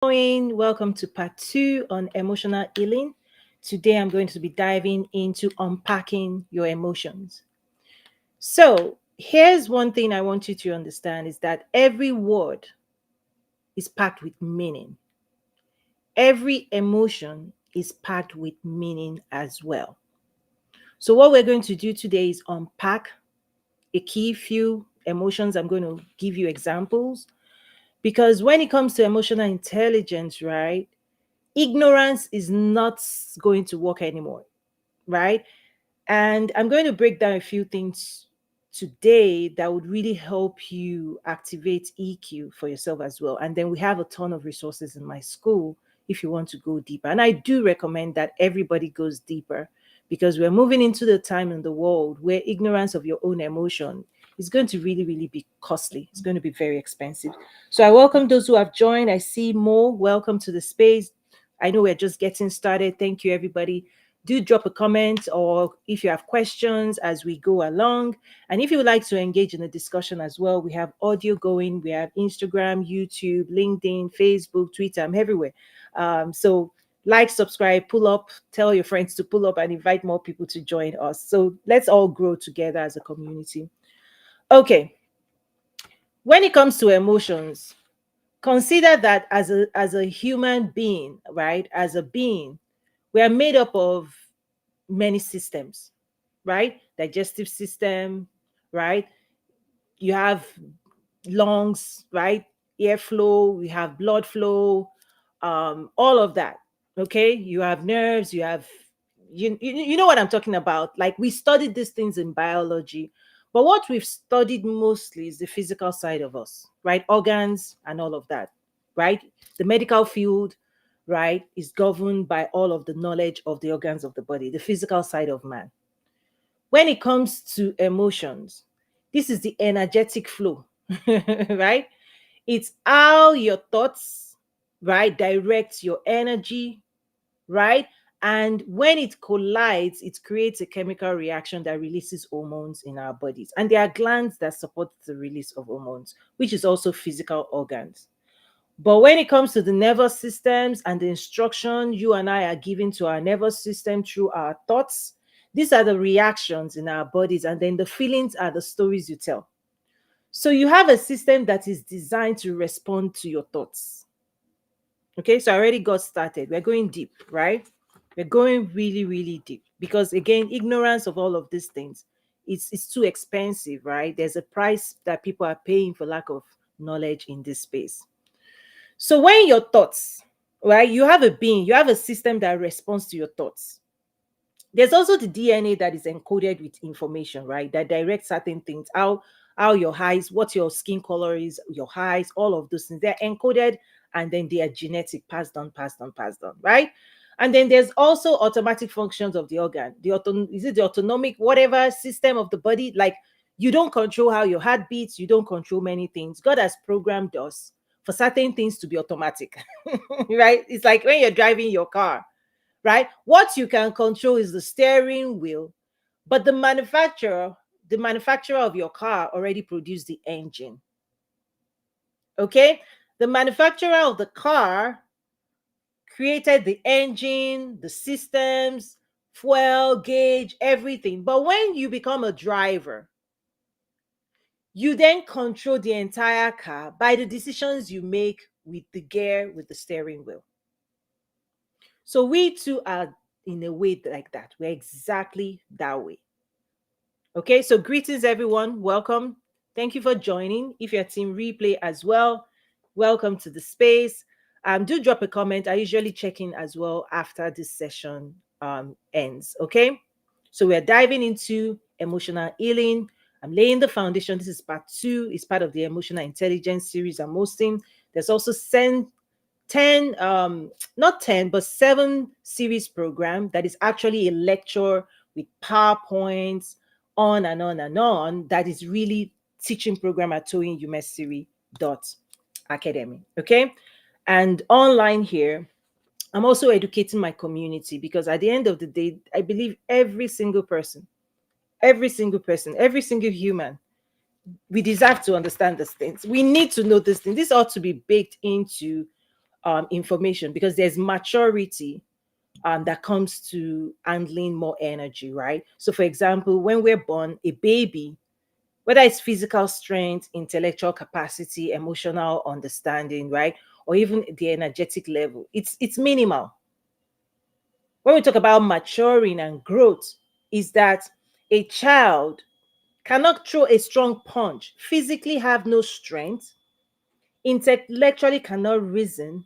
Welcome to part two on emotional healing. Today I'm going to be diving into unpacking your emotions. So, here's one thing I want you to understand is that every word is packed with meaning. Every emotion is packed with meaning as well. So, what we're going to do today is unpack a key few emotions. I'm going to give you examples because when it comes to emotional intelligence, right? Ignorance is not going to work anymore, right? And I'm going to break down a few things today that would really help you activate EQ for yourself as well. And then we have a ton of resources in my school if you want to go deeper. And I do recommend that everybody goes deeper because we're moving into the time in the world where ignorance of your own emotion is going to really, really be costly. It's going to be very expensive. So I welcome those who have joined. I see more. Welcome to the space. I know we're just getting started. Thank you, everybody. Do drop a comment or if you have questions as we go along. And if you would like to engage in the discussion as well, we have audio going. We have Instagram, YouTube, LinkedIn, Facebook, Twitter. I'm everywhere. So like, subscribe, pull up, tell your friends to pull up and invite more people to join us. So let's all grow together as a community. Okay. When it comes to emotions, consider that as a human being, right? As a being, we are made up of many systems, right? Digestive system, right? You have lungs, right? Airflow, we have blood flow, all of that. Okay, you have nerves, you have you know what I'm talking about. Like we studied these things in biology, but what we've studied mostly is the physical side of us, right? Organs and all of that, right? The medical field, right, is governed by all of the knowledge of the organs of the body, the physical side of man. When it comes to emotions, this is the energetic flow, right? It's how your thoughts, right, direct your energy, right? And when it collides, it creates a chemical reaction that releases hormones in our bodies. And there are glands that support the release of hormones, which is also physical organs. But when it comes to the nervous systems and the instruction you and I are giving to our nervous system through our thoughts, these are the reactions in our bodies, and then the feelings are the stories you tell. So you have a system that is designed to respond to your thoughts. Okay, so I already got started. We're going deep, right? We're going really, really deep because again, ignorance of all of these things, it's too expensive, right? There's a price that people are paying for lack of knowledge in this space. So when your thoughts, right, you have a being, you have a system that responds to your thoughts. There's also the DNA that is encoded with information, right? That directs certain things, how your eyes, what your skin color is, your eyes, all of those things. They're encoded and then they are genetic, passed on, passed on, passed on, right? And then there's also automatic functions of the organ. Is it the autonomic, whatever system of the body? Like you don't control how your heart beats, you don't control many things. God has programmed us for certain things to be automatic, right? It's like when you're driving your car, right? What you can control is the steering wheel, but the manufacturer of your car already produced the engine. Okay? The manufacturer of the car created the engine, the systems, fuel gauge, everything. But when you become a driver, you then control the entire car by the decisions you make with the gear, with the steering wheel. So we too are in a way like that. We're exactly that way. Okay, so greetings everyone. Welcome. Thank you for joining. If you're team replay as well, welcome to the space. Do drop a comment. I usually check in as well after this session ends. Okay, so we're diving into emotional healing. I'm laying the foundation. This is part two. It's part of the emotional intelligence series I'm hosting. There's also 10 not 10 but 7 series program that is actually a lecture with PowerPoints on and on and on. That is really teaching program at Toyin Umesiri Academy. Okay, and online here I'm also educating my community because at the end of the day I believe every single person, every single human, we deserve to understand these things. We need to know this thing. This ought to be baked into information, because there's maturity that comes to handling more energy, right? So, for example, when we're born, a baby, whether it's physical strength, intellectual capacity, emotional understanding, right, or even the energetic level, it's minimal. When we talk about maturing and growth, is that a child cannot throw a strong punch, physically have no strength, intellectually cannot reason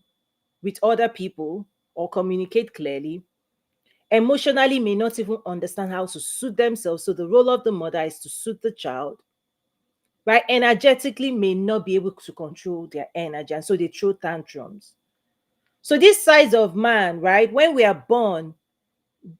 with other people or communicate clearly, emotionally may not even understand how to suit themselves. So the role of the mother is to suit the child, right? Energetically may not be able to control their energy. And so they throw tantrums. So this size of man, right? When we are born,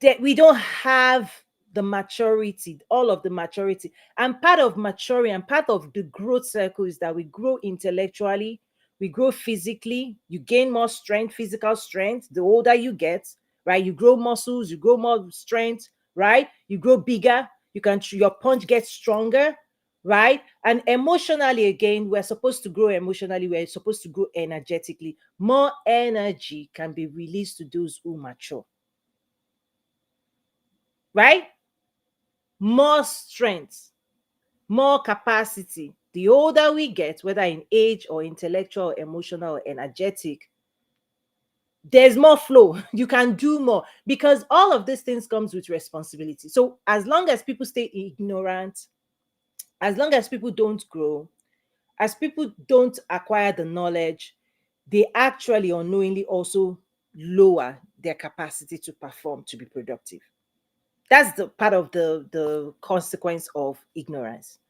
that we don't have the maturity, all of the maturity. And part of maturing and part of the growth cycle is that we grow intellectually, we grow physically, you gain more strength, physical strength. The older you get, right? You grow muscles, you grow more strength, right? You grow bigger, your punch gets stronger, right? And emotionally, again, we're supposed to grow emotionally, we're supposed to grow energetically. More energy can be released to those who mature, right? More strength, more capacity. The older we get, whether in age or intellectual, or emotional, or energetic, there's more flow. You can do more because all of these things comes with responsibility. So as long as people stay ignorant, as long as people don't grow, as people don't acquire the knowledge, they actually unknowingly also lower their capacity to perform, to be productive. That's the part of the consequence of ignorance,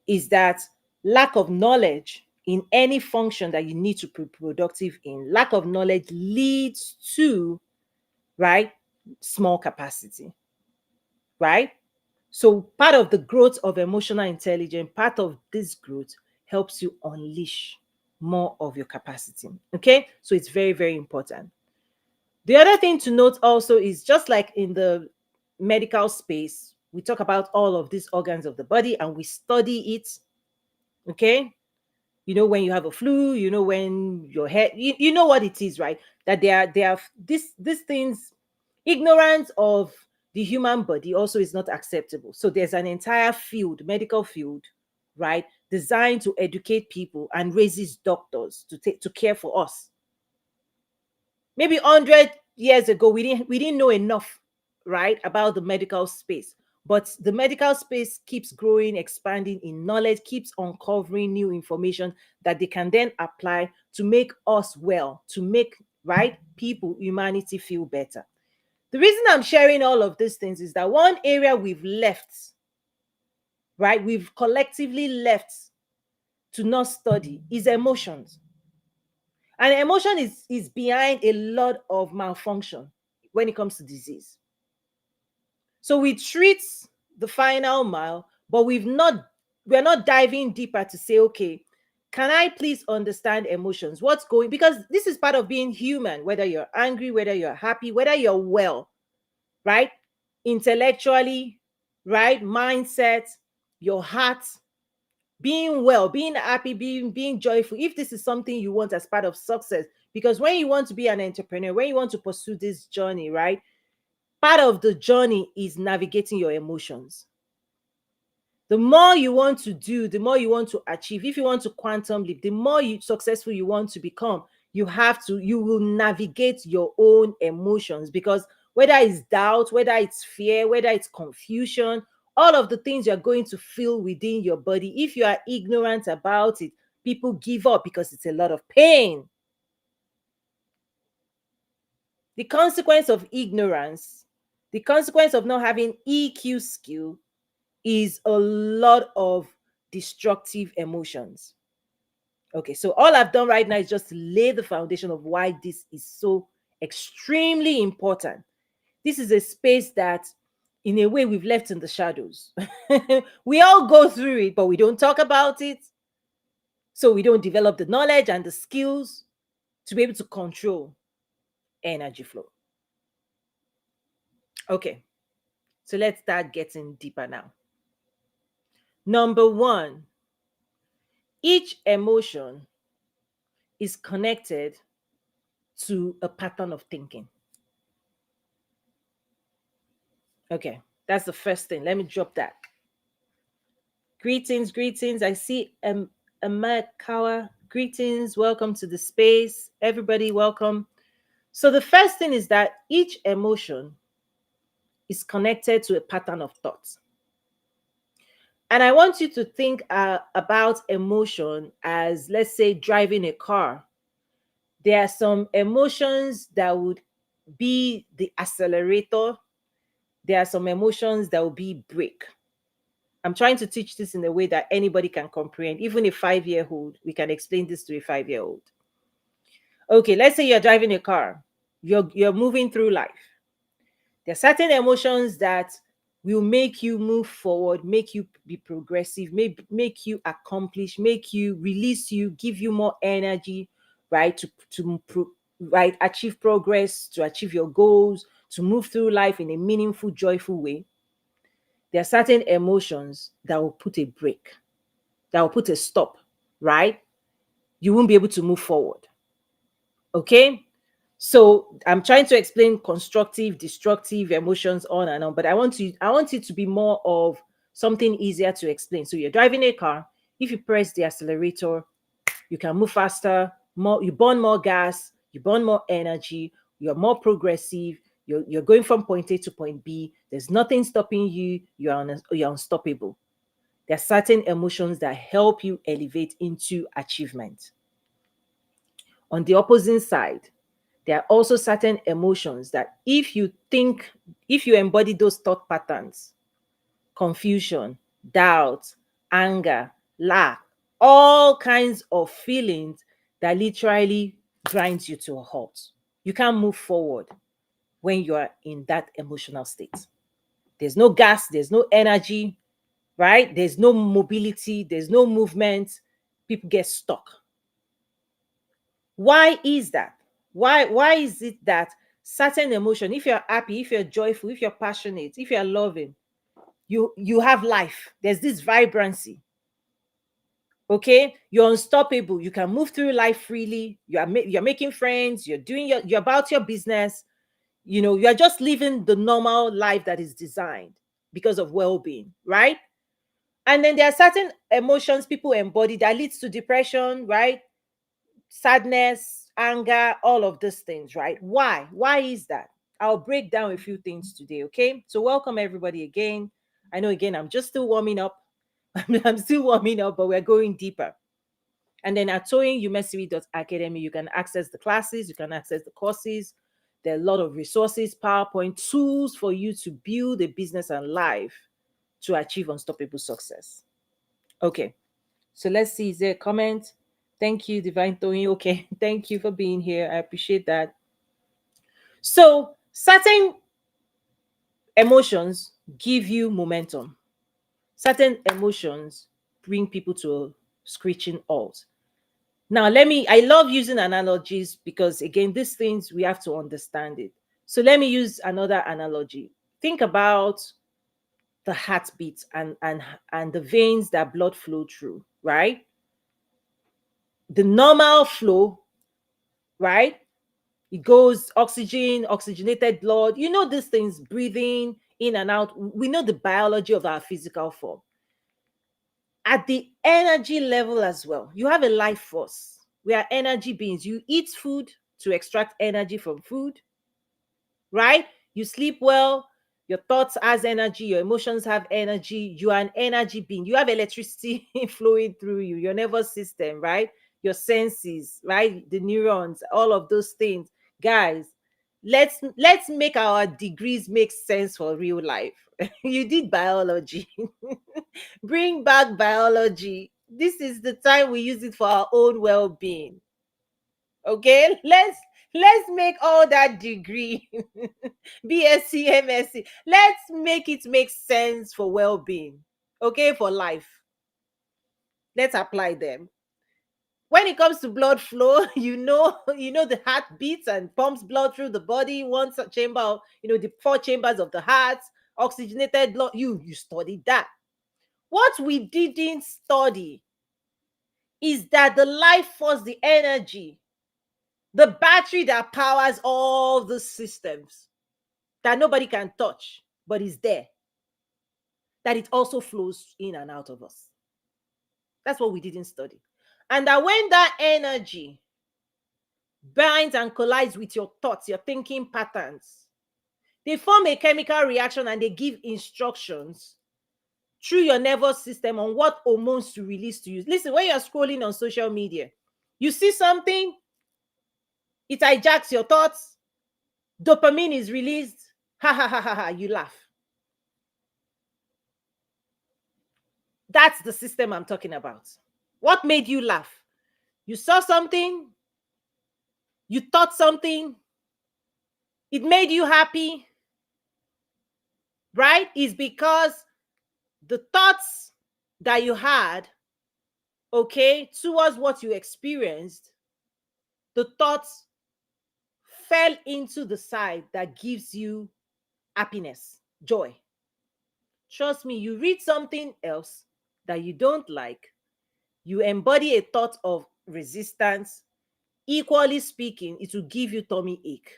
is that lack of knowledge in any function that you need to be productive in, lack of knowledge leads to, right, small capacity, right? So part of the growth of emotional intelligence, part of this growth helps you unleash more of your capacity. Okay, so it's very, very important. The other thing to note also is, just like in the medical space, we talk about all of these organs of the body and we study it. Okay. You know, when you have a flu, you know, when your head, you know what it is, right? That they are these things, ignorance of the human body also is not acceptable. So there's an entire field, medical field, right, designed to educate people and raises doctors to care for us. Maybe 100 years ago we didn't know enough, right, about the medical space, but the medical space keeps growing, expanding in knowledge, keeps uncovering new information that they can then apply to make us well, to make, right, people, humanity feel better. The reason I'm sharing all of these things is that one area we've left, right, we've collectively left to not study is emotions. And emotion is behind a lot of malfunction when it comes to disease. So we treat the final mile, but we're not diving deeper to say, okay, can I please understand emotions? What's going, because this is part of being human, whether you're angry, whether you're happy, whether you're well, right? Intellectually, right? Mindset, your heart, being well, being happy, being joyful, if this is something you want as part of success. Because when you want to be an entrepreneur, when you want to pursue this journey, right, part of the journey is navigating your emotions. The more you want to do, the more you want to achieve. If you want to quantum leap, the more successful you want to become, you will navigate your own emotions, because whether it's doubt, whether it's fear, whether it's confusion, all of the things you're going to feel within your body, if you are ignorant about it, people give up because it's a lot of pain. The consequence of ignorance, the consequence of not having EQ skill, is a lot of destructive emotions. Okay, so all I've done right now is just lay the foundation of why this is so extremely important. This is a space that, in a way, we've left in the shadows. We all go through it, but we don't talk about it. So we don't develop the knowledge and the skills to be able to control energy flow. Okay, so let's start getting deeper now. Number one, each emotion is connected to a pattern of thinking. Okay, that's the first thing. Let me drop that. Greetings, greetings. I see Amakawa. Greetings, welcome to the space. Everybody, welcome. So, the first thing is that each emotion is connected to a pattern of thought. And I want you to think about emotion as, let's say, driving a car. There are some emotions that would be the accelerator, there are some emotions that will be brake. I'm trying to teach this in a way that anybody can comprehend. Even a 5-year old, we can explain this to a 5-year old. Okay, let's say you're driving a car, you're moving through life. There are certain emotions that will make you move forward, make you be progressive, make you accomplish, make you release you, give you more energy, right? Right, achieve progress, to achieve your goals, to move through life in a meaningful, joyful way. There are certain emotions that will put a break, that will put a stop, right? You won't be able to move forward. Okay. So I'm trying to explain constructive, destructive emotions on and on, but I want it to be more of something easier to explain. So you're driving a car. If you press the accelerator, you can move faster, more, you burn more gas, you burn more energy, you're more progressive, you're going from point A to point B. There's nothing stopping you, you're unstoppable. There are certain emotions that help you elevate into achievement. On the opposite side, there are also certain emotions that if you embody those thought patterns, confusion, doubt, anger, lack, all kinds of feelings that literally grinds you to a halt. You can't move forward when you are in that emotional state. There's no gas, there's no energy, right? There's no mobility, there's no movement. People get stuck. Why is that? Why is it that certain emotion, if you're happy, if you're joyful, if you're passionate, if you're loving, you have life. There's this vibrancy. Okay, you're unstoppable. You can move through life freely. You're making friends. You're about your business. You're just living the normal life that is designed because of well-being, right? And then there are certain emotions people embody that leads to depression, right? Sadness, anger, all of these things, right? Why is that? I'll break down a few things today. Okay, so welcome everybody again. I know, again, I'm just still warming up. I'm still warming up, but we're going deeper. And then at toyinumesiri.academy, you can access the classes, you can access the courses. There are a lot of resources, PowerPoint tools for you to build a business and life to achieve unstoppable success. Okay, so let's see. Is there a comment? Thank you, Divine Toyin. Okay, thank you for being here. I appreciate that. So, certain emotions give you momentum. Certain emotions bring people to a screeching halt. Now, I love using analogies because, again, these things we have to understand it. So, let me use another analogy. Think about the heartbeat and the veins that blood flow through, right? The normal flow, right? It goes oxygen, oxygenated blood. You know these things, breathing in and out. We know the biology of our physical form. At the energy level as well, you have a life force. We are energy beings. You eat food to extract energy from food, right? You sleep well, your thoughts has energy, your emotions have energy. You are an energy being. You have electricity flowing through you, your nervous system, right? Your senses, right? The neurons, all of those things. Guys, let's make our degrees make sense for real life. You did biology. Bring back biology. This is the time we use it for our own well-being. Okay, let's make all that degree BSc, MSc. Let's make it make sense for well-being. Okay, for life. Let's apply them. When it comes to blood flow, you know the heart beats and pumps blood through the body. One chamber, the 4 chambers of the heart, oxygenated blood. You studied that. What we didn't study is that the life force, the energy The battery that powers all the systems that nobody can touch, but is there, that it also flows in and out of us. That's what we didn't study. And that when that energy binds and collides with your thoughts, your thinking patterns, they form a chemical reaction and they give instructions through your nervous system on what hormones to release to you. Listen, when you're scrolling on social media, you see something, it hijacks your thoughts, dopamine is released, ha ha ha ha ha, you laugh. That's the system I'm talking about. What made you laugh? You saw something, you thought something, it made you happy, right? Is because the thoughts that you had, okay, towards what you experienced, the thoughts fell into the side that gives you happiness, joy. Trust me, you read something else that you don't like, you embody a thought of resistance, equally speaking, it will give you tummy ache.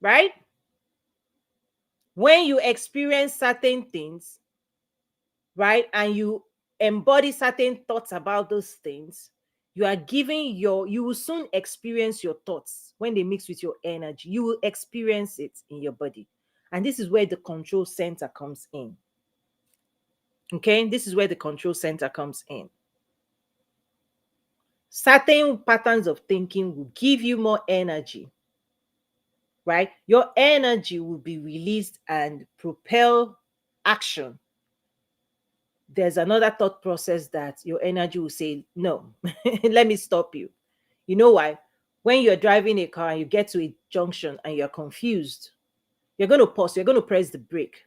Right? When you experience certain things, right, and you embody certain thoughts about those things, you are giving you will soon experience your thoughts when they mix with your energy. You will experience it in your body. And this is where the control center comes in. Okay, this is where the control center comes in. Certain patterns of thinking will give you more energy, right? Your energy will be released and propel action. There's another thought process that your energy will say, no, let me stop you. You know why? When you're driving a car and you get to a junction and you're confused, you're going to pause, you're going to press the brake.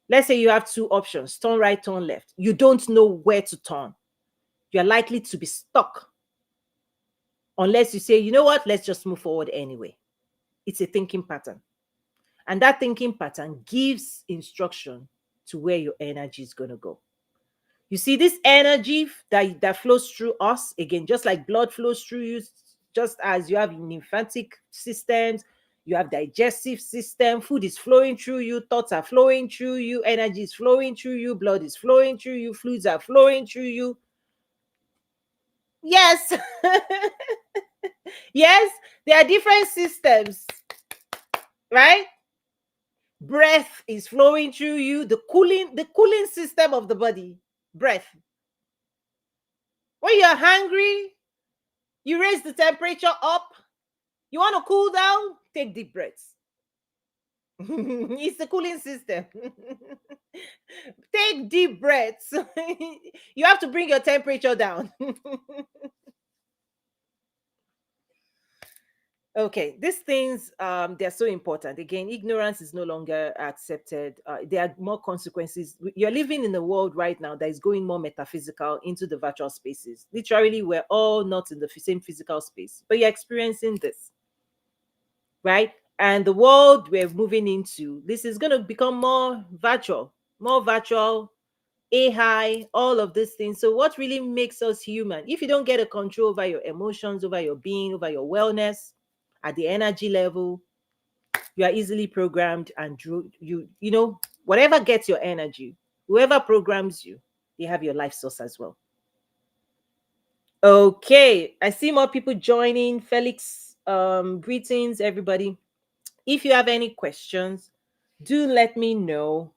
Let's say you have two options, turn right, turn left. You don't know where to turn. You're likely to be stuck unless you say, you know what, let's just move forward anyway. It's a thinking pattern. And that thinking pattern gives instruction to where your energy is going to go. You see, this energy that flows through us, again, just like blood flows through you, just as you have lymphatic systems, you have digestive system, food is flowing through you, thoughts are flowing through you, energy is flowing through you, blood is flowing through you, fluids are flowing through you. Yes. Yes, there are different systems, right? Breath is flowing through you, the cooling system of the body, breath. When you're hungry, you raise the temperature up. You want to cool down? Take deep breaths. It's the cooling system. Take deep breaths. You have to bring your temperature down. Okay, these things they're so important. Again, ignorance is no longer accepted. There are more consequences. You're living in a world right now that is going more metaphysical into the virtual spaces. Literally, we're all not in the same physical space, but you're experiencing this, right? And the world we're moving into, this is going to become more virtual, AI, all of these things. So what really makes us human? If you don't get a control over your emotions, over your being, over your wellness at the energy level, you are easily programmed, and you know, whatever gets your energy, whoever programs you, they have your life source as well. Okay, I see more people joining. Felix, greetings everybody. If you have any questions, do let me know.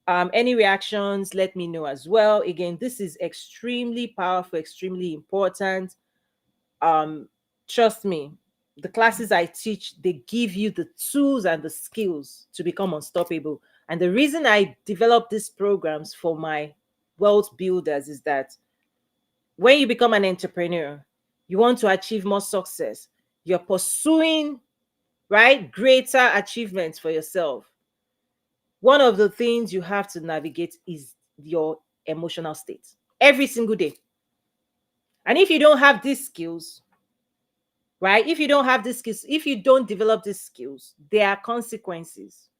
Any reactions, let me know as well. Again, this is extremely powerful, extremely important. Um, Trust me, the classes I teach, they give you the tools and the skills to become unstoppable. And the reason I develop these programs for my wealth builders is that when you become an entrepreneur, you want to achieve more success, you're pursuing, right, greater achievements for yourself. One of the things you have to navigate is your emotional state every single day. And if you don't have these skills, right? If you don't have these skills, if you don't develop these skills, there are consequences,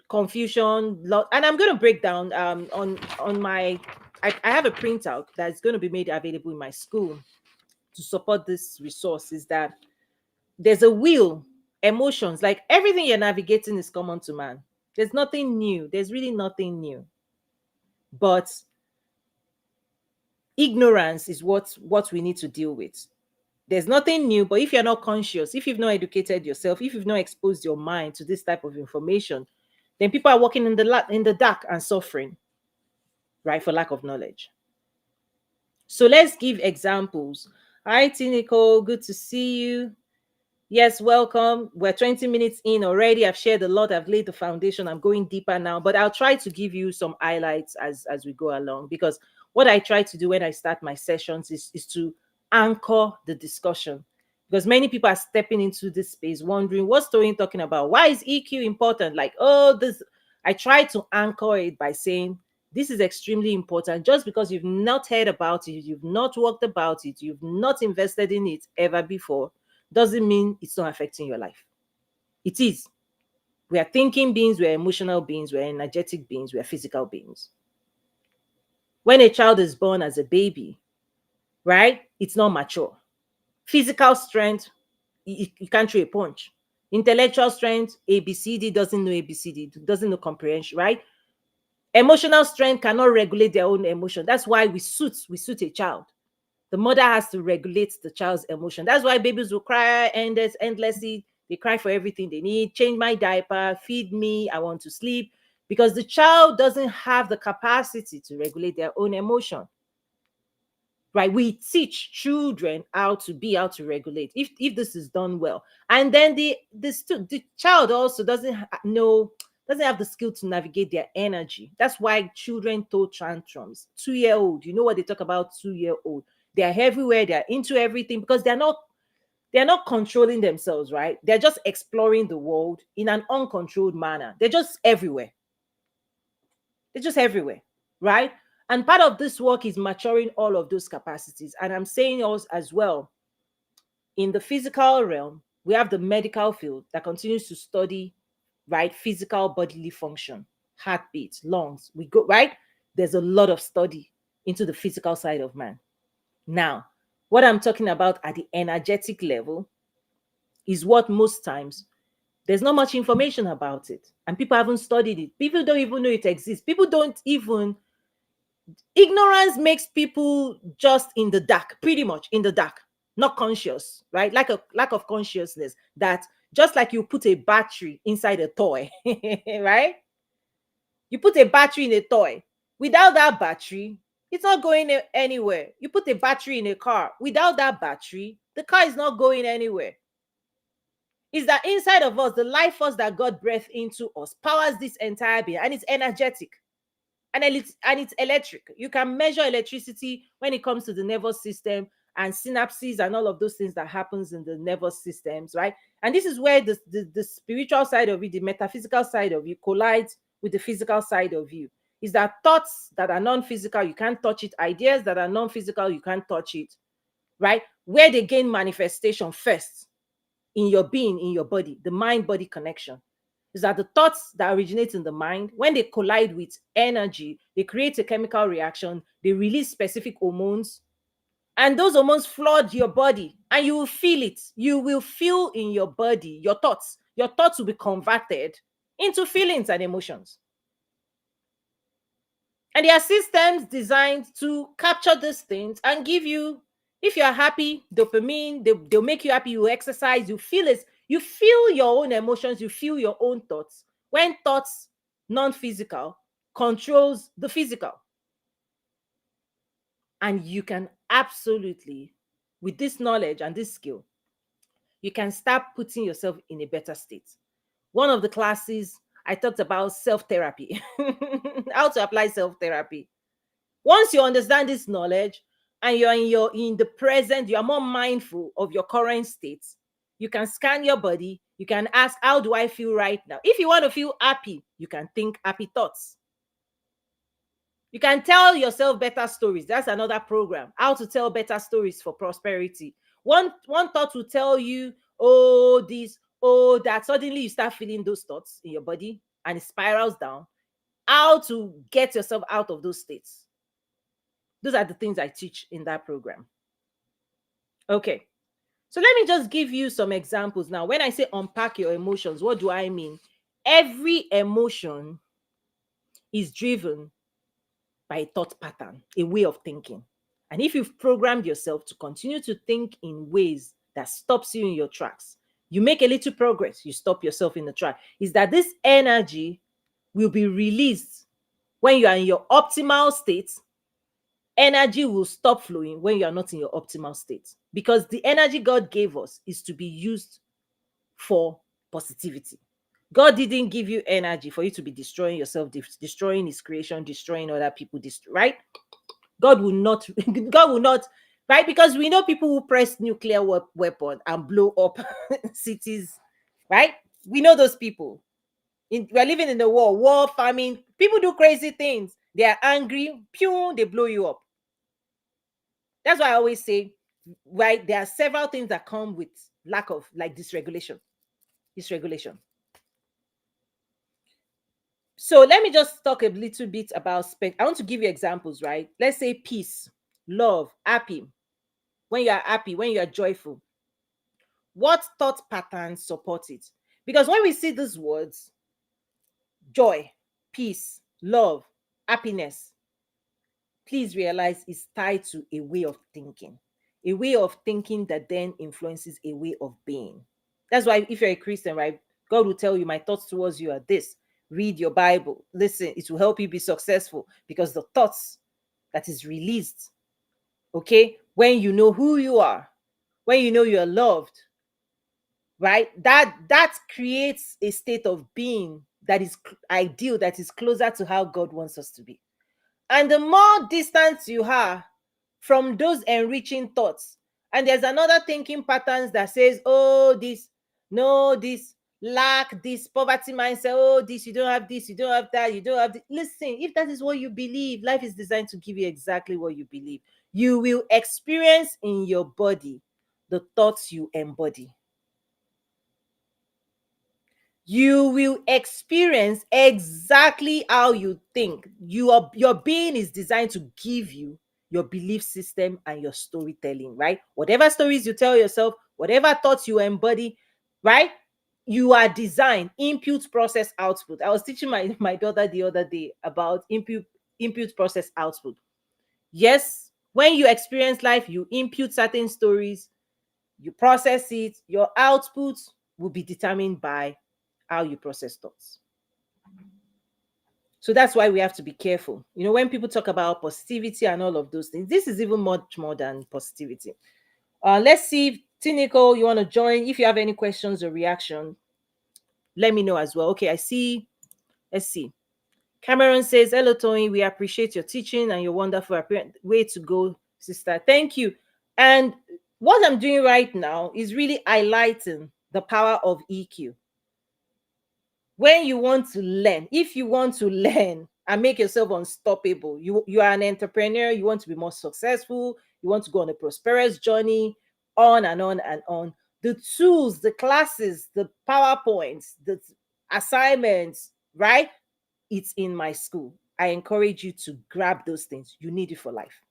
confusion, and I'm going to break down on my. I have a printout that's going to be made available in my school to support this resource. Is that there's a wheel, emotions, like everything you're navigating is common to man. There's nothing new. There's really nothing new. But ignorance is what we need to deal with. There's nothing new, but if you're not conscious, if you've not educated yourself, if you've not exposed your mind to this type of information, then people are walking in the dark and suffering, right, for lack of knowledge. So let's give examples. Hi, Tiniko, good to see you. Yes, welcome. We're 20 minutes in already. I've shared a lot. I've laid the foundation. I'm going deeper now, but I'll try to give you some highlights as we go along, because what I try to do when I start my sessions is to anchor the discussion, because many people are stepping into this space wondering what's Toyin talking about? Why is EQ important? Like, oh, this. I try to anchor it by saying this is extremely important. Just because you've not heard about it, you've not worked about it, you've not invested in it ever before, doesn't mean it's not affecting your life. It is. We are thinking beings, we're emotional beings, we're energetic beings, we're physical beings. When a child is born as a baby, right, it's not mature. Physical strength, you can't throw a punch. Intellectual strength, ABCD, doesn't know ABCD, doesn't know comprehension, right? Emotional strength cannot regulate their own emotion. That's why we suit a child. The mother has to regulate the child's emotion. That's why babies will cry endlessly. They cry for everything they need. Change my diaper, feed me, I want to sleep. Because the child doesn't have the capacity to regulate their own emotion. Right? We teach children how to regulate if this is done well. And then the child also doesn't have the skill to navigate their energy. That's why children throw tantrums. 2-year-old, you know what they talk about 2-year-old. They're everywhere, they're into everything because they're not controlling themselves, right? They're just exploring the world in an uncontrolled manner. They're just everywhere. They're just everywhere, right? And part of this work is maturing all of those capacities. And I'm saying also as well, in the physical realm, we have the medical field that continues to study, right, physical bodily function, heartbeat, lungs. We go, right? There's a lot of study into the physical side of man. Now, what I'm talking about at the energetic level is what most times there's not much information about it, and people haven't studied it. People don't even know it exists. People don't even Ignorance makes people just in the dark, pretty much in the dark, not conscious, right? Like a lack of consciousness, that just like you put a battery inside a toy, right? You put a battery in a toy. Without that battery, it's not going anywhere. You put a battery in a car. Without that battery, the car is not going anywhere. Is that inside of us, the life force that God breathed into us powers this entire being, and it's energetic. And it's electric. You can measure electricity when it comes to the nervous system and synapses and all of those things that happens in the nervous systems, right? And this is where the spiritual side of you, the metaphysical side of you, collides with the physical side of you. Is that thoughts that are non-physical, you can't touch it. Ideas that are non-physical, you can't touch it, right? Where they gain manifestation first in your being, in your body, the mind-body connection, is that the thoughts that originate in the mind, when they collide with energy, they create a chemical reaction, they release specific hormones, and those hormones flood your body, and you will feel it. You will feel in your body, your thoughts will be converted into feelings and emotions. And there are systems designed to capture these things and give you, if you're happy, dopamine, they'll make you happy, you exercise, you feel it, you feel your own emotions, you feel your own thoughts. When thoughts, non-physical, controls the physical. And you can absolutely, with this knowledge and this skill, you can start putting yourself in a better state. One of the classes, I talked about self-therapy, how to apply self-therapy. Once you understand this knowledge and you're in the present, you are more mindful of your current state. You can scan your body. You can ask, how do I feel right now? If you want to feel happy, you can think happy thoughts. You can tell yourself better stories. That's another program, how to tell better stories for prosperity. One thought will tell you, oh, this, oh, that. Suddenly you start feeling those thoughts in your body and it spirals down. How to get yourself out of those states. Those are the things I teach in that program. Okay. So let me just give you some examples now. When I say unpack your emotions, what do I mean? Every emotion is driven by a thought pattern, a way of thinking. And if you've programmed yourself to continue to think in ways that stops you in your tracks, you make a little progress, you stop yourself in the track. Is that this energy will be released when you are in your optimal state. Energy will stop flowing when you are not in your optimal state, because the energy God gave us is to be used for positivity. God didn't give you energy for you to be destroying yourself, destroying his creation, destroying other people, right? God will not, God will not, right? Because we know people who press nuclear weapon and blow up cities, right? We know those people. We're living in the war, famine. People do crazy things. They are angry, pew, they blow you up. That's why I always say, right? There are several things that come with lack of, like, dysregulation. Dysregulation. So let me just talk a little bit about I want to give you examples, right? Let's say peace, love, happy. When you are happy, when you are joyful, what thought patterns support it? Because when we see these words, joy, peace, love, happiness, please realize it's tied to a way of thinking, a way of thinking that then influences a way of being. That's why if you're a Christian, right, God will tell you, my thoughts towards you are this. Read your Bible, listen, it will help you be successful, because the thoughts that is released, okay, when you know who you are, when you know you're loved, right, that creates a state of being that is ideal, that is closer to how God wants us to be. And the more distance you are from those enriching thoughts, and there's another thinking patterns that says, oh, this, no, this, lack, this, poverty mindset, oh, this, you don't have this, you don't have that, you don't have this. Listen, if that is what you believe, life is designed to give you exactly what you believe. You will experience in your body the thoughts you embody. You will experience exactly how you think. Your being is designed to give you your belief system and your storytelling, right? Whatever stories you tell yourself, whatever thoughts you embody, right? You are designed, input, process, output. I was teaching my daughter the other day about input, process, output. Yes, when you experience life, you input certain stories, you process it, your output will be determined by how you process thoughts. So that's why we have to be careful. You know, when people talk about positivity and all of those things, this is even much more than positivity. Let's see if Tinico, you want to join. If you have any questions or reaction, let me know as well. Okay, I see. Let's see. Cameron says, hello, Tony. We appreciate your teaching and your wonderful way to go, sister. Thank you. And what I'm doing right now is really highlighting the power of EQ. When you want to learn, if you want to learn and make yourself unstoppable, you are an entrepreneur, you want to be more successful, you want to go on a prosperous journey, on and on and on. The tools, the classes, the PowerPoints, the assignments, right? It's in my school. I encourage you to grab those things. You need it for life.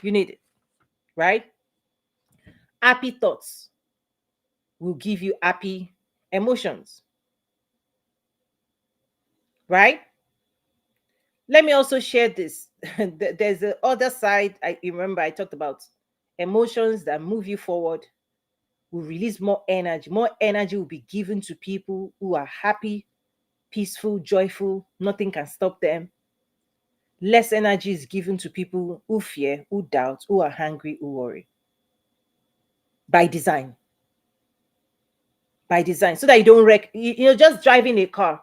You need it, right? Happy thoughts will give you happy emotions, right? Let me also share this. There's the other side. I remember I talked about emotions that move you forward will release more energy. More energy will be given to people who are happy, peaceful, joyful. Nothing can stop them. Less energy is given to people who fear, who doubt, who are hungry, who worry. By design. By design. So that you don't wreck, just driving a car.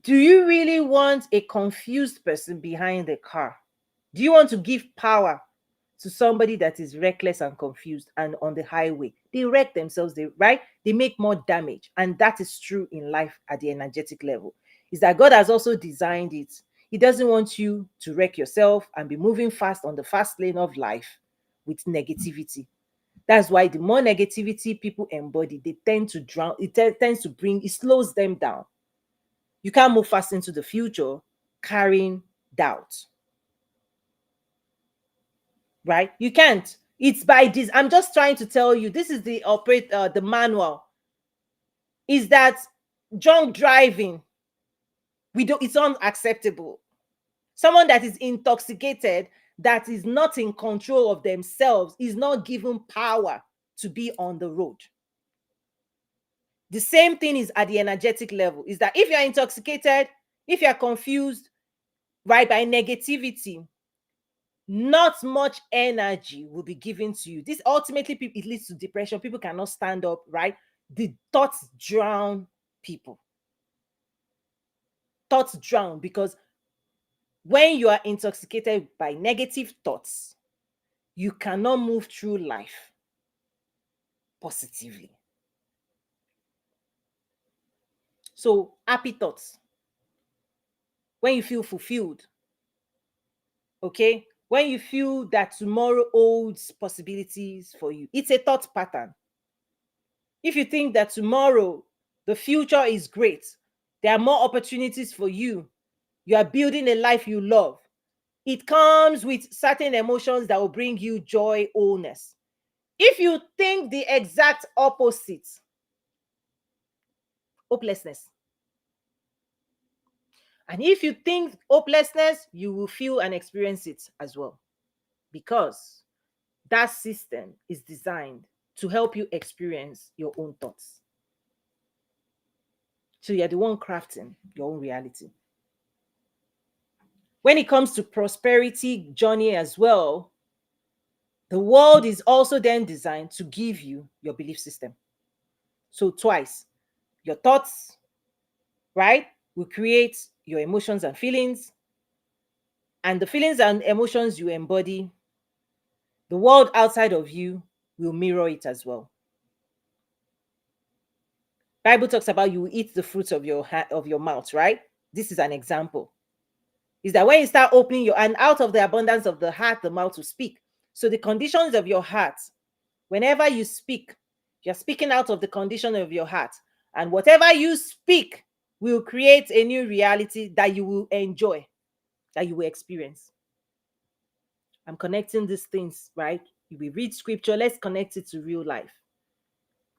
Do you really want a confused person behind the car? Do you want to give power to somebody that is reckless and confused and on the highway? They wreck themselves, they make more damage. And that is true in life at the energetic level. Is that God has also designed it. He doesn't want you to wreck yourself and be moving fast on the fast lane of life with negativity. That's why the more negativity people embody, they tend to drown. Tends to it slows them down. You can't move fast into the future carrying doubt. right? You can't. It's by this. I'm just trying to tell you, this is the manual. Is that drunk driving? It's unacceptable. Someone that is intoxicated, that is not in control of themselves, is not given power to be on the road. The same thing is at the energetic level, is that if you're intoxicated, if you're confused, right, by negativity, not much energy will be given to you. This ultimately, it leads to depression. People cannot stand up, right? The thoughts drown people. Thoughts drown because when you are intoxicated by negative thoughts, you cannot move through life positively. So, happy thoughts. When you feel fulfilled, okay? When you feel that tomorrow holds possibilities for you, it's a thought pattern. If you think that tomorrow the future is great, there are more opportunities for you, you are building a life you love, it comes with certain emotions that will bring you joy, wholeness. If you think the exact opposite, hopelessness. And if you think hopelessness, you will feel and experience it as well. Because that system is designed to help you experience your own thoughts. So you're the one crafting your own reality. When it comes to prosperity journey as well, the world is also then designed to give you your belief system. So twice, your thoughts, right, will create your emotions and feelings. And the feelings and emotions you embody, the world outside of you will mirror it as well. Bible talks about you will eat the fruits of your mouth, right? This is an example. Is that when you start opening and out of the abundance of the heart, the mouth will speak. So the conditions of your heart, whenever you speak, you're speaking out of the condition of your heart. And whatever you speak will create a new reality that you will enjoy, that you will experience. I'm connecting these things, right? We read scripture, let's connect it to real life.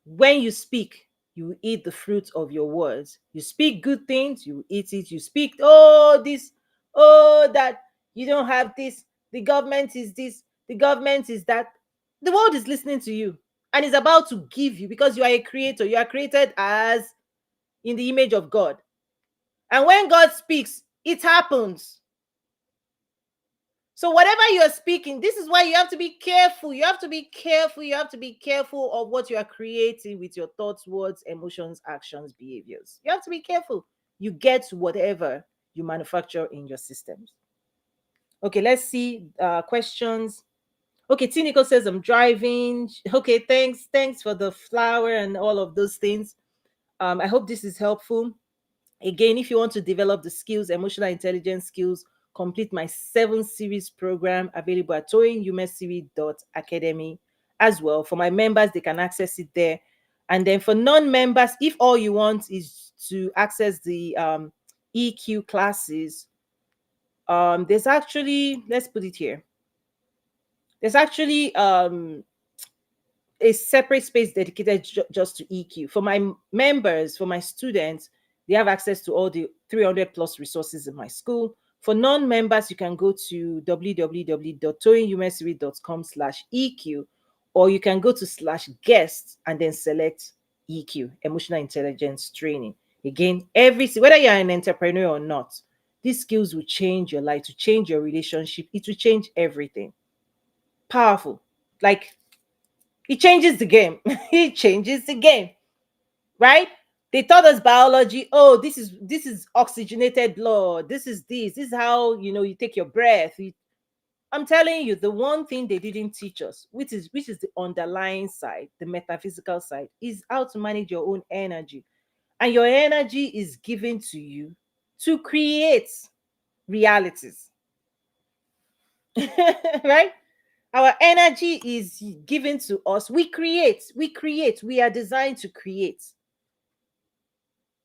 When you speak, you eat the fruit of your words. You speak good things, you eat it. You speak, oh, this, oh, that, you don't have this, the government is this, the government is that. The world is listening to you and is about to give you, because you are a creator. You are created as in the image of God. And when God speaks, it happens. So whatever you're speaking, this is why you have to be careful. You have to be careful. You have to be careful of what you are creating with your thoughts, words, emotions, actions, behaviors. You have to be careful. You get whatever you manufacture in your systems. Okay, let's see questions. Okay, Tinico says I'm driving. Okay, thanks for the flower and all of those things. I hope this is helpful. Again, if you want to develop the skills, emotional intelligence skills, complete my 7 series program available at toyinumesiri.academy as well. For my members, they can access it there. And then for non-members, if all you want is to access the EQ classes, there's actually, let's put it here. There's actually a separate space dedicated just to EQ. For my members, for my students, they have access to all the 300 plus resources in my school. For non-members, you can go to www.toyinumesiri.com/EQ, or you can go to /guest and then select EQ, emotional intelligence training. Again, whether you're an entrepreneur or not, these skills will change your life, to change your relationship. It will change everything. Powerful. Like, it changes the game. It changes the game, right? They taught us biology. Oh, this is oxygenated blood. This is how you take your breath. I'm telling you, the one thing they didn't teach us, which is the underlying side, the metaphysical side, is how to manage your own energy. And your energy is given to you to create realities. Right? Our energy is given to us. We create. We are designed to create.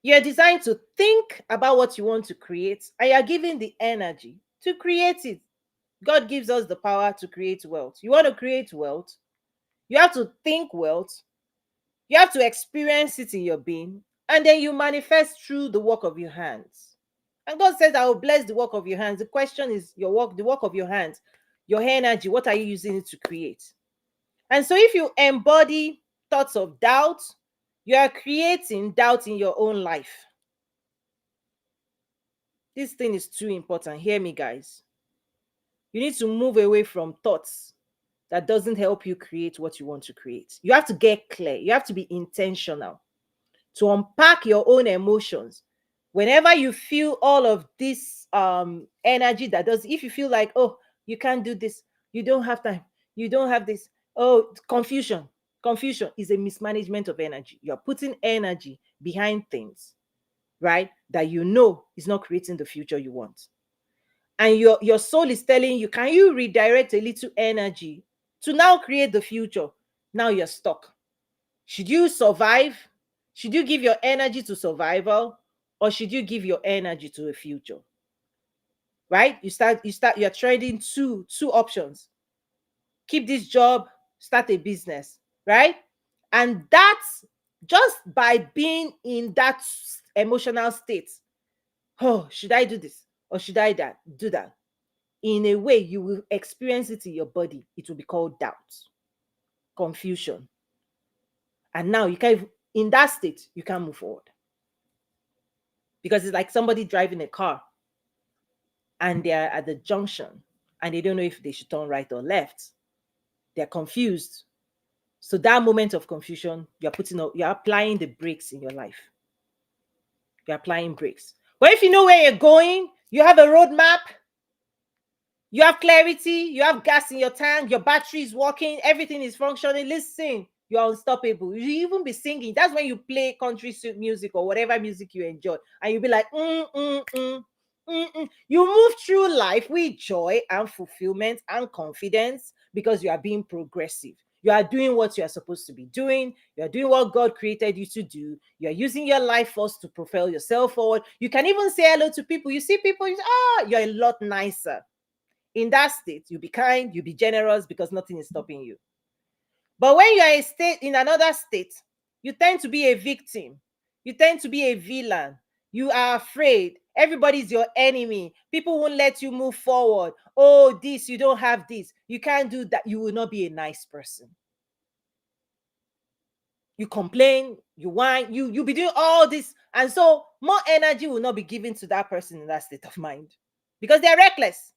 You're designed to think about what you want to create, and you're given the energy to create it. God gives us the power to create wealth. You want to create wealth, you have to think wealth, you have to experience it in your being, and then you manifest through the work of your hands. And God says, I will bless the work of your hands. The question is your work, the work of your hands, your energy, what are you using it to create? And so if you embody thoughts of doubt, you are creating doubt in your own life. This thing is too important. Hear me, guys. You need to move away from thoughts that doesn't help you create what you want to create. You have to get clear. You have to be intentional to unpack your own emotions. Whenever you feel all of this energy that does, if you feel like, oh, you can't do this, you don't have time, you don't have this, oh, confusion is a mismanagement of energy. You're putting energy behind things, right, that you know is not creating the future you want. And your soul is telling you, can you redirect a little energy to now create the future? Now you're stuck. Should you survive? Should you give your energy to survival, or should you give your energy to a future? Right? You're trading two options. Keep this job, start a business, right? And that's just by being in that emotional state. Oh, should I do this or should I do that? In a way, you will experience it in your body. It will be called doubt, confusion. And now you can't, in that state, you can't move forward. Because it's like somebody driving a car and they're at the junction and they don't know if they should turn right or left. They're confused. So that moment of confusion, you're applying the brakes in your life. You're applying brakes. But if you know where you're going, you have a roadmap, you have clarity, you have gas in your tank, your battery is working, everything is functioning. Listen, you're unstoppable. You even be singing. That's when you play country music or whatever music you enjoy, and you'll be like, You move through life with joy and fulfillment and confidence because you are being progressive. You are doing what you are supposed to be doing. You are doing what God created you to do. You are using your life force to propel yourself forward. You can even say hello to people. You see people, you're a lot nicer. In that state, you be kind, you be generous because nothing is stopping you. But when you are in another state, you tend to be a victim. You tend to be a villain. You are afraid. Everybody's your enemy. People won't let you move forward. Oh, this, you don't have this. You can't do that. You will not be a nice person. You complain, you whine, you be doing all this. And so more energy will not be given to that person in that state of mind because they're reckless.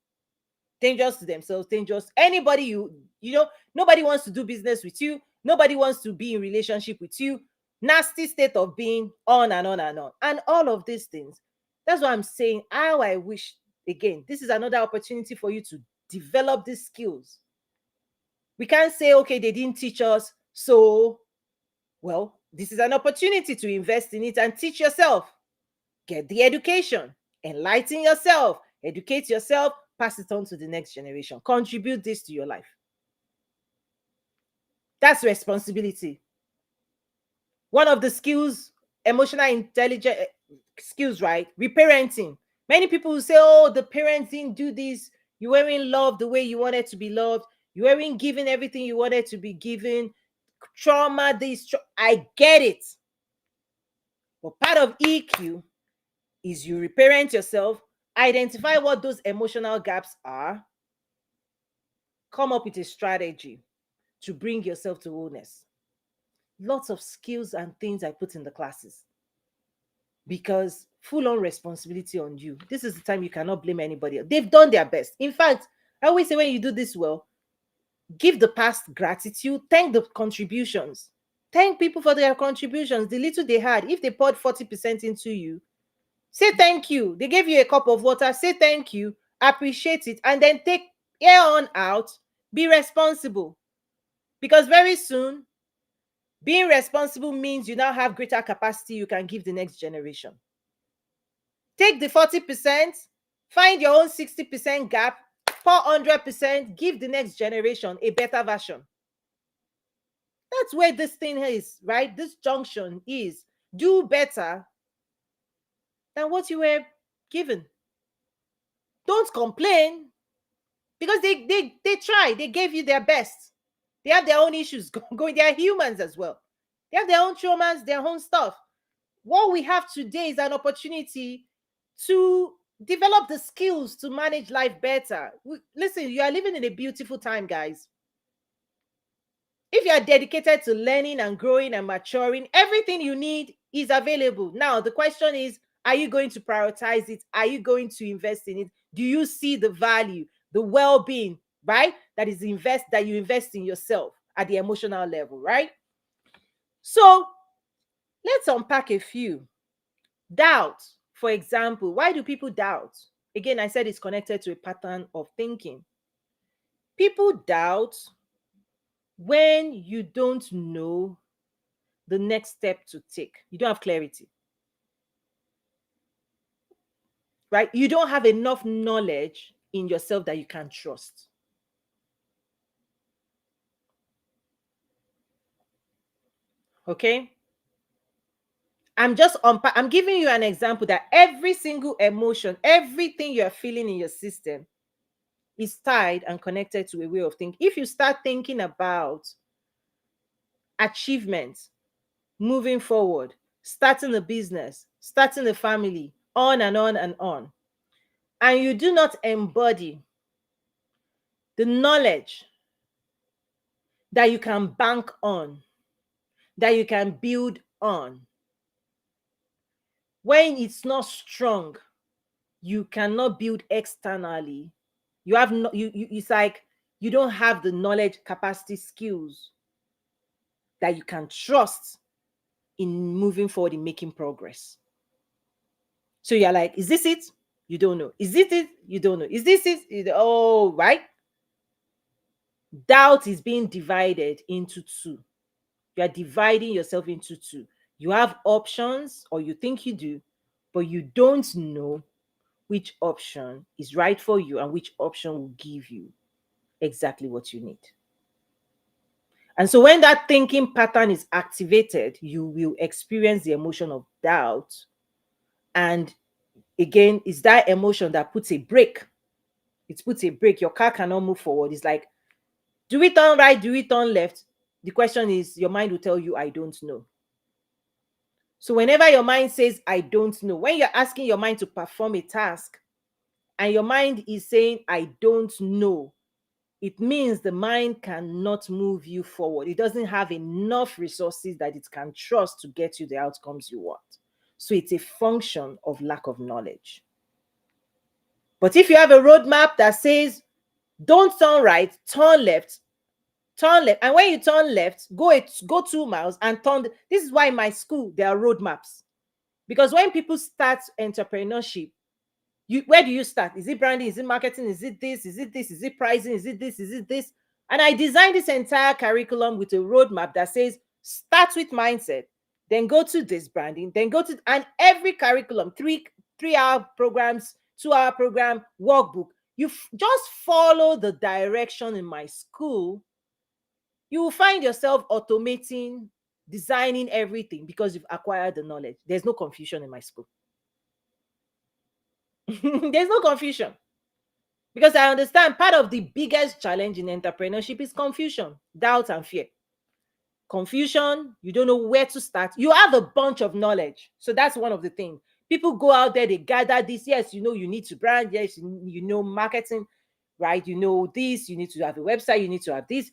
Dangerous to themselves, dangerous. Anybody nobody wants to do business with you. Nobody wants to be in relationship with you. Nasty state of being, on and on and on. And all of these things. That's what I'm saying. How I wish, again, this is another opportunity for you to develop these skills. We can't say, okay, they didn't teach us. So, well, this is an opportunity to invest in it and teach yourself. Get the education, enlighten yourself, educate yourself, pass it on to the next generation. Contribute this to your life. That's responsibility. One of the skills, emotional intelligence skills, right? Reparenting. Many people will say, oh, the parents didn't do this. You weren't loved the way you wanted to be loved. You weren't given everything you wanted to be given. Trauma, I get it. But part of EQ is you reparent yourself, identify what those emotional gaps are, come up with a strategy to bring yourself to wholeness. Lots of skills and things I put in the classes because full on responsibility on you. This is the time you cannot blame anybody else. They've done their best. In fact, I always say when you do this well, give the past gratitude, thank the contributions, thank people for their contributions, the little they had. If they poured 40% into you, say thank you. They gave you a cup of water, say thank you, appreciate it, and then take here on out, be responsible. Because very soon, being responsible means you now have greater capacity you can give the next generation. Take the 40%, find your own 60% gap, pour 100%, give the next generation a better version. That's where this thing is, right? This junction is do better than what you were given. Don't complain because they try, they gave you their best. They have their own issues going. They are humans as well. They have their own traumas, their own stuff. What we have today is an opportunity to develop the skills to manage life better. Listen, you are living in a beautiful time, guys. If you are dedicated to learning and growing and maturing, everything you need is available. Now, the question is, are you going to prioritize it? Are you going to invest in it? Do you see the value, the well-being, right? That you invest in yourself at the emotional level, right? So let's unpack a few. Doubt, for example. Why do people doubt? Again, I said it's connected to a pattern of thinking. People doubt when you don't know the next step to take. You don't have clarity, right? You don't have enough knowledge in yourself that you can trust. Okay? I'm giving you an example that every single emotion, everything you're feeling in your system is tied and connected to a way of thinking. If you start thinking about achievements, moving forward, starting a business, starting a family, on and on and on, and you do not embody the knowledge that you can bank on, that you can build on, when it's not strong, you cannot build externally. You have no, it's like you don't have the knowledge, capacity, skills that you can trust in moving forward, in making progress. So you're like, is this it? You don't know. Is it it? You don't know. Is this it? Oh, right. Doubt is being divided into two. You are dividing yourself into two. You have options, or you think you do, but you don't know which option is right for you and which option will give you exactly what you need. And so when that thinking pattern is activated, you will experience the emotion of doubt. And again, it's that emotion that puts a brake. It puts a brake. Your car cannot move forward. It's like, do we turn right? Do we turn left? The question is, your mind will tell you, I don't know. So whenever your mind says, I don't know, when you're asking your mind to perform a task and your mind is saying, I don't know, it means the mind cannot move you forward. It doesn't have enough resources that it can trust to get you the outcomes you want. So it's a function of lack of knowledge. But if you have a roadmap that says, don't turn right, turn left, and when you turn left, go 2 miles and turn. This is why in my school there are roadmaps. Because when people start entrepreneurship, where do you start? Is it branding? Is it marketing? Is it this? Is it this? Is it pricing? Is it this? Is it this? And I designed this entire curriculum with a roadmap that says, start with mindset, then go to this branding, then go to, and every curriculum, 3 hour programs, 2 hour program, workbook, you just follow the direction in my school. You will find yourself automating, designing everything because you've acquired the knowledge. There's no confusion in my school. There's no confusion. Because I understand part of the biggest challenge in entrepreneurship is confusion, doubt, and fear. Confusion, you don't know where to start. You have a bunch of knowledge. So that's one of the things. People go out there, they gather this. Yes, you know, you need to brand. Yes, you know, marketing, right? You know this, you need to have a website, you need to have this.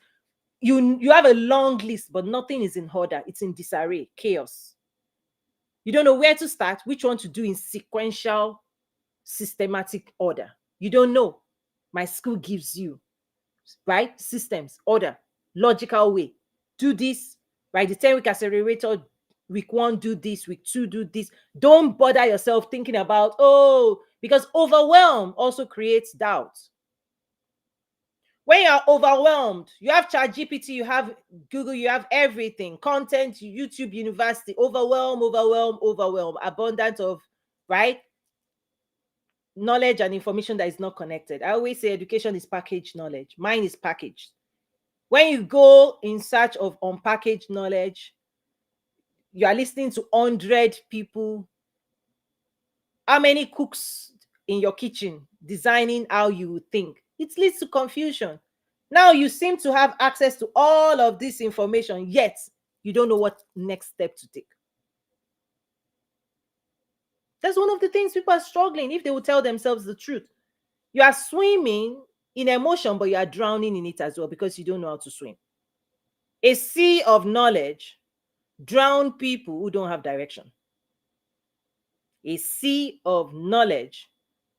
You have a long list, but nothing is in order. It's in disarray, chaos. You don't know where to start, which one to do in sequential, systematic order. You don't know. My school gives you, right? Systems, order, logical way. Do this, right? The 10-week accelerator, week 1, do this, week 2, do this. Don't bother yourself thinking about, because overwhelm also creates doubt. When you're overwhelmed, you have ChatGPT, you have Google, you have everything, content, YouTube, university, overwhelm, abundance of, right? Knowledge and information that is not connected. I always say education is packaged knowledge. Mine is packaged. When you go in search of unpackaged knowledge, you are listening to 100 people. How many cooks in your kitchen designing how you would think? It leads to confusion. Now you seem to have access to all of this information, yet you don't know what next step to take. That's one of the things people are struggling if they will tell themselves the truth. You are swimming in emotion, but you are drowning in it as well because you don't know how to swim. A sea of knowledge drown people who don't have direction. A sea of knowledge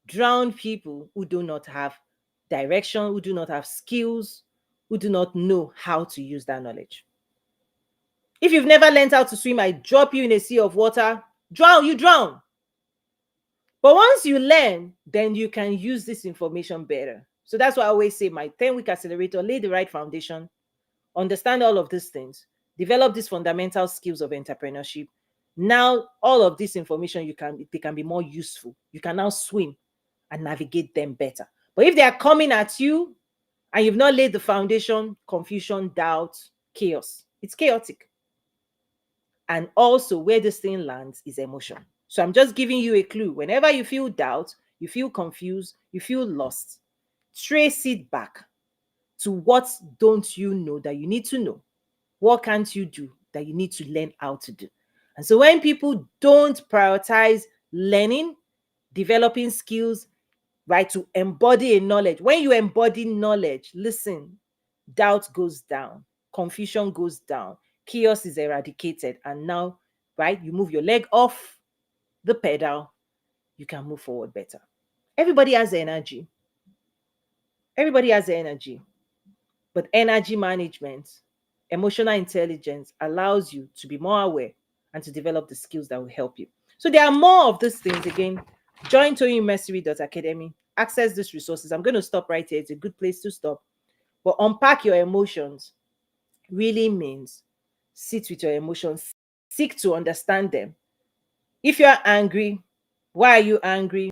drown people who do not have direction, who do not have skills, who do not know how to use that knowledge. If you've never learned how to swim, I drop you in a sea of water, drown, you drown. But once you learn, then you can use this information better. So that's why I always say my 10-week accelerator, lay the right foundation, understand all of these things, develop these fundamental skills of entrepreneurship. Now, all of this information, they can be more useful. You can now swim and navigate them better. But if they are coming at you and you've not laid the foundation, confusion, doubt, chaos, it's chaotic. And also where this thing lands is emotion. So I'm just giving you a clue. Whenever you feel doubt, you feel confused, you feel lost, trace it back to what don't you know that you need to know. What can't you do that you need to learn how to do? And so when people don't prioritize learning, developing skills, right, to embody a knowledge, when you embody knowledge, listen, doubt goes down, confusion goes down, chaos is eradicated, and now, right, you move your leg off the pedal, you can move forward better. Everybody has energy. Everybody has energy. But energy management, emotional intelligence allows you to be more aware and to develop the skills that will help you. So there are more of these things. Again, join toyinumesiri.academy. Access these resources. I'm going to stop right here. It's a good place to stop. But unpack your emotions really means sit with your emotions, seek to understand them. If you're angry, why are you angry?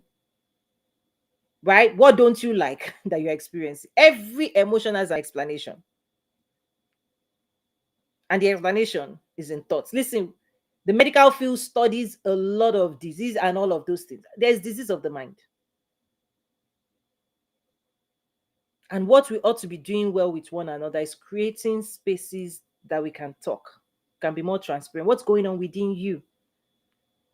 Right? What don't you like that you're experiencing? Every emotion has an explanation. And the explanation is in thoughts. Listen, the medical field studies a lot of disease and all of those things. There's disease of the mind. And what we ought to be doing well with one another is creating spaces that we can talk, can be more transparent. What's going on within you?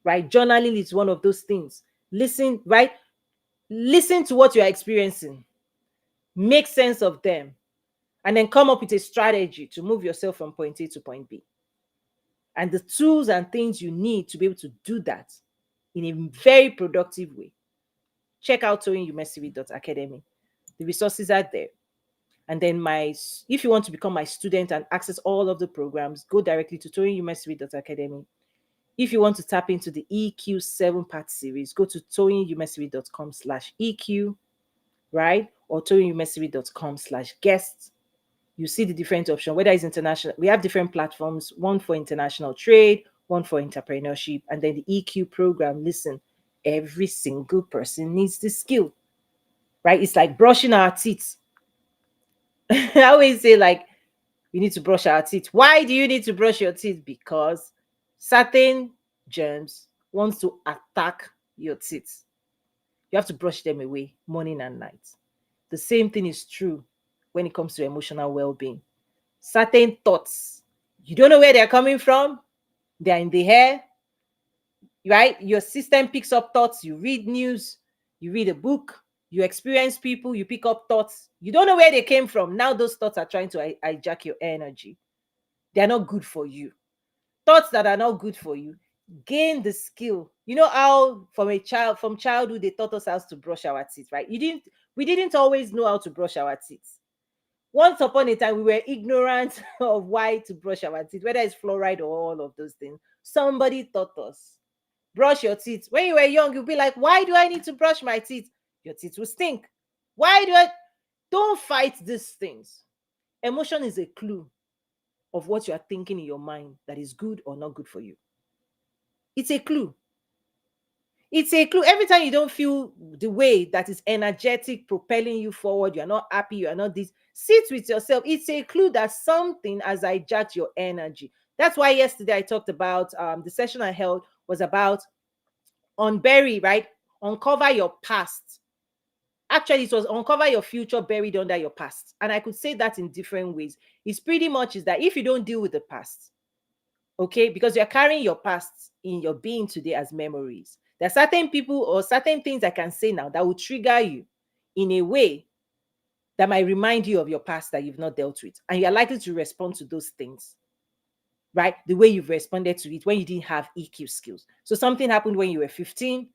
Right? Journaling is one of those things. Listen, right? Listen to what you're experiencing. Make sense of them. And then come up with a strategy to move yourself from point A to point B. And the tools and things you need to be able to do that in a very productive way. Check out toyinumesiri.academy. The resources are there. And then if you want to become my student and access all of the programs, go directly to toyinumesiri.academy. If you want to tap into the EQ 7-part series, go to toyinumesiri.com/EQ, right? Or toyinumesiri.com/guest. You see the different option, whether it's international. We have different platforms, one for international trade, one for entrepreneurship, and then the EQ program. Listen, every single person needs this skill, right? It's like brushing our teeth. I always say, like, we need to brush our teeth. Why do you need to brush your teeth? Because certain germs wants to attack your teeth. You have to brush them away morning and night. The same thing is true when it comes to emotional well-being. Certain thoughts, you don't know where they're coming from. They're in the air, right? Your system picks up thoughts. You read news, you read a book, you experience people, you pick up thoughts. You don't know where they came from. Now those thoughts are trying to hijack your energy. They're not good for you. Thoughts that are not good for you, gain the skill. You know how from childhood they taught us how to brush our teeth, right? We didn't always know how to brush our teeth. Once upon a time, we were ignorant of why to brush our teeth, whether it's fluoride or all of those things. Somebody taught us, brush your teeth. When you were young, you'll be like, why do I need to brush my teeth? Your teeth will stink. Don't fight these things. Emotion is a clue of what you are thinking in your mind that is good or not good for you. It's a clue. It's a clue. Every time you don't feel the way that is energetic, propelling you forward, you're not happy, you are not this, sit with yourself. It's a clue that something has hijacked your energy. That's why yesterday I talked about the session I held was about unbury, right? Uncover your past. Actually, it was uncover your future buried under your past. And I could say that in different ways. It's pretty much is that if you don't deal with the past, okay, because you're carrying your past in your being today as memories. There are certain people or certain things I can say now that will trigger you in a way that might remind you of your past that you've not dealt with. And you're likely to respond to those things, right? The way you've responded to it when you didn't have EQ skills. So something happened when you were 15,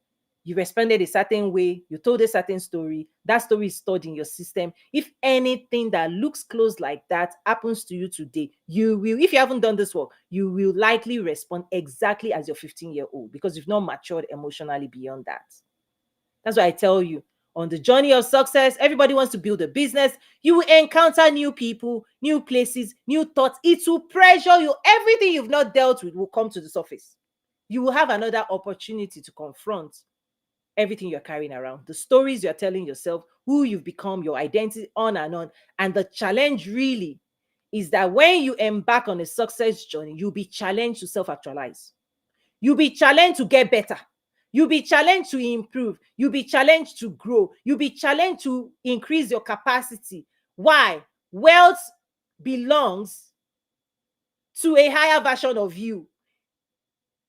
you responded a certain way, you told a certain story, that story is stored in your system. If anything that looks close like that happens to you today, you will, if you haven't done this work, you will likely respond exactly as your 15-year-old because you've not matured emotionally beyond that. That's why I tell you, on the journey of success, everybody wants to build a business. You will encounter new people, new places, new thoughts. It will pressure you. Everything you've not dealt with will come to the surface. You will have another opportunity to confront everything you're carrying around, the stories you're telling yourself, who you've become, your identity, on and on. And the challenge really is that when you embark on a success journey, you'll be challenged to self-actualize. You'll be challenged to get better. You'll be challenged to improve. You'll be challenged to grow. You'll be challenged to increase your capacity. Why? Wealth belongs to a higher version of you.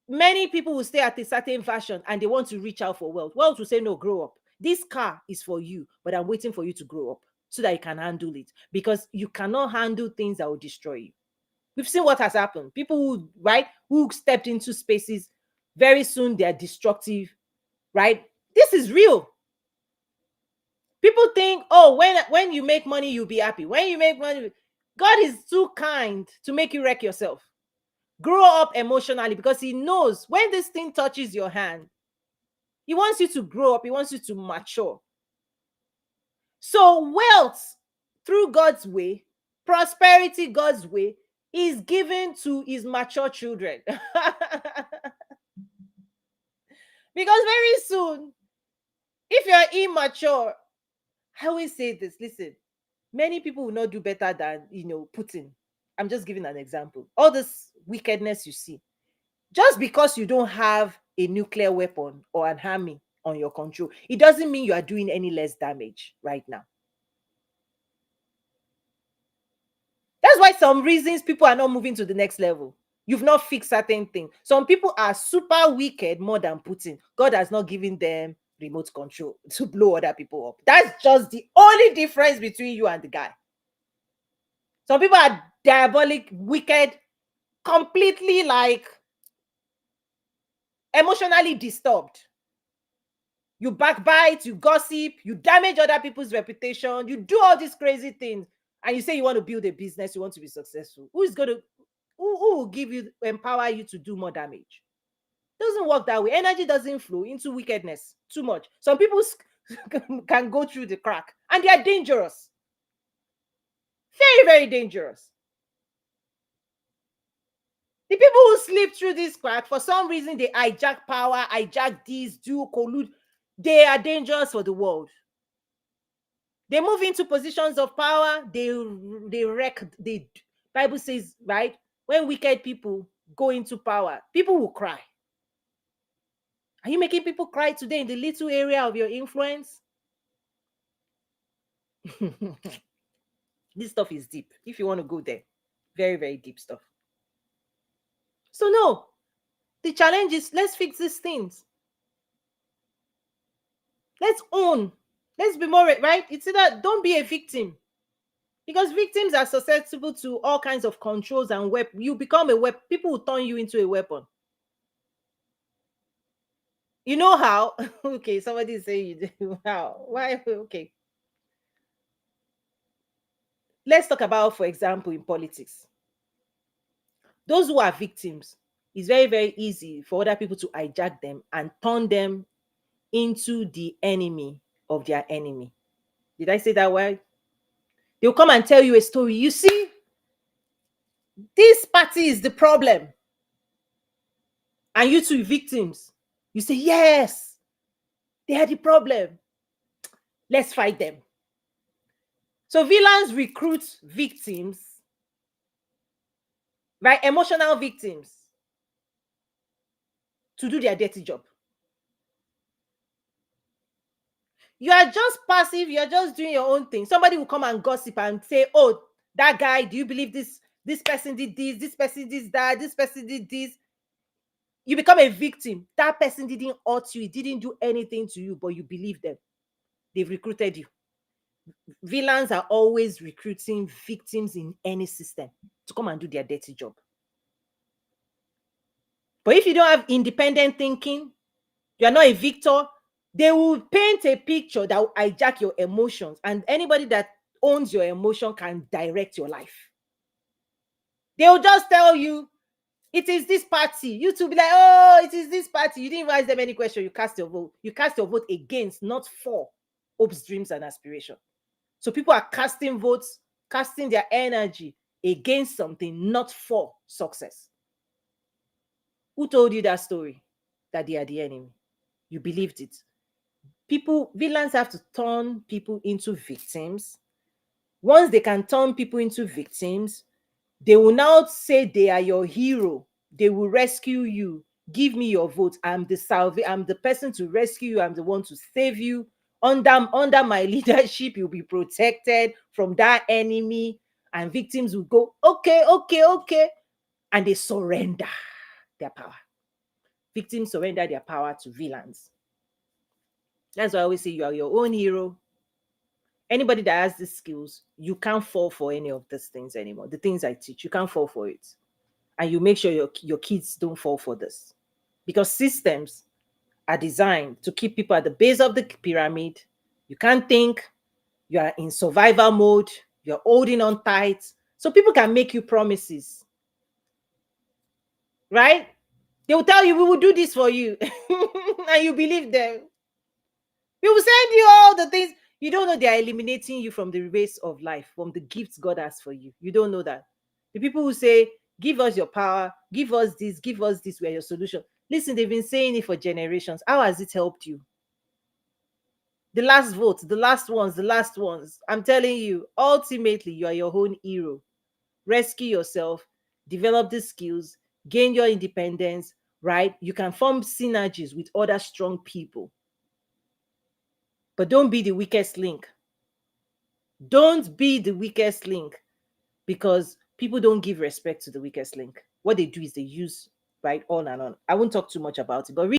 Many people will stay at a certain version and they want to reach out for wealth. Wealth will say, no, grow up. This car is for you, but I'm waiting for you to grow up so that you can handle it, because you cannot handle things that will destroy you. We've seen what has happened. People who, right, who stepped into spaces, very soon they're destructive, right? This is real. People think, oh, when you make money, you'll be happy. When you make money, God is too kind to make you wreck yourself. Grow up emotionally, because he knows when this thing touches your hand, he wants you to grow up. He wants you to mature. So wealth through God's way, prosperity God's way, is given to his mature children. Because very soon, if you're immature, I always say this, listen, many people will not do better than, Putin. I'm just giving an example. All this wickedness you see, just because you don't have a nuclear weapon or an army on your control, it doesn't mean you are doing any less damage right now. That's why some reasons people are not moving to the next level. You've not fixed certain things. Some people are super wicked more than Putin. God has not given them remote control to blow other people up. That's just the only difference between you and the guy. Some people are diabolic, wicked, completely like emotionally disturbed. You backbite, you gossip, you damage other people's reputation, you do all these crazy things, and you say you want to build a business, you want to be successful. Who will give you, empower you to do more damage? It doesn't work that way. Energy doesn't flow into wickedness too much. Some people can go through the crack and they are dangerous. Very, very dangerous. The people who slip through this crack, for some reason, they hijack power, hijack this, do collude. They are dangerous for the world. They move into positions of power. They wreck. The Bible says, right, when wicked people go into power, people will cry. Are you making people cry today in the little area of your influence? This stuff is deep. If you want to go there, very, very deep stuff. So no, the challenge is, let's fix these things. Let's own. Let's be more, right? It's either don't be a victim, because victims are susceptible to all kinds of controls and weapon. You become a weapon. People will turn you into a weapon. You know how? Okay, somebody say you do. How? Why? Okay. Let's talk about, for example, in politics. Those who are victims, it's very, very easy for other people to hijack them and turn them into the enemy of their enemy. Did I say that well? They'll come and tell you a story. You see, this party is the problem. And you two victims, you say, yes, they are the problem. Let's fight them. So villains recruit victims, right? Emotional victims, to do their dirty job. You are just passive, you're just doing your own thing. Somebody will come and gossip and say, oh, that guy, do you believe this person did this person did that, this person did this. You become a victim. That person didn't hurt you, he didn't do anything to you, but you believe them. They've recruited you. Villains are always recruiting victims in any system to come and do their dirty job. But if you don't have independent thinking, you are not a victor, they will paint a picture that will hijack your emotions, and anybody that owns your emotion can direct your life. They will just tell you it is this party. You to be like, oh, it is this party. You didn't even ask them any question. You cast your vote. You cast your vote against, not for hopes, dreams, and aspiration. So people are casting votes, casting their energy against something, not for success. Who told you that story? That they are the enemy. You believed it. Villains have to turn people into victims. Once they can turn people into victims, they will now say they are your hero. They will rescue you. Give me your vote. I'm the person to rescue you. I'm the one to save you. Under my leadership, you'll be protected from that enemy. And victims will go, okay, okay, okay. And they surrender their power. Victims surrender their power to villains. That's why I always say you are your own hero. Anybody that has these skills, you can't fall for any of these things anymore. The things I teach, you can't fall for it. And you make sure your kids don't fall for this. Because systems are designed to keep people at the base of the pyramid. You can't think, you are in survival mode, you're holding on tight. So people can make you promises. Right? They will tell you, we will do this for you. And you believe them. We will send you all the things. You don't know they are eliminating you from the race of life, from the gifts God has for you. You don't know that. The people who say, give us your power, give us this, we're your solution. Listen, they've been saying it for generations. How has it helped you? The last vote, the last ones. I'm telling you, ultimately, you are your own hero. Rescue yourself, develop the skills, gain your independence, right? You can form synergies with other strong people. But don't be the weakest link. Don't be the weakest link, because people don't give respect to the weakest link. What they do is they use, right, on and on. I won't talk too much about it, but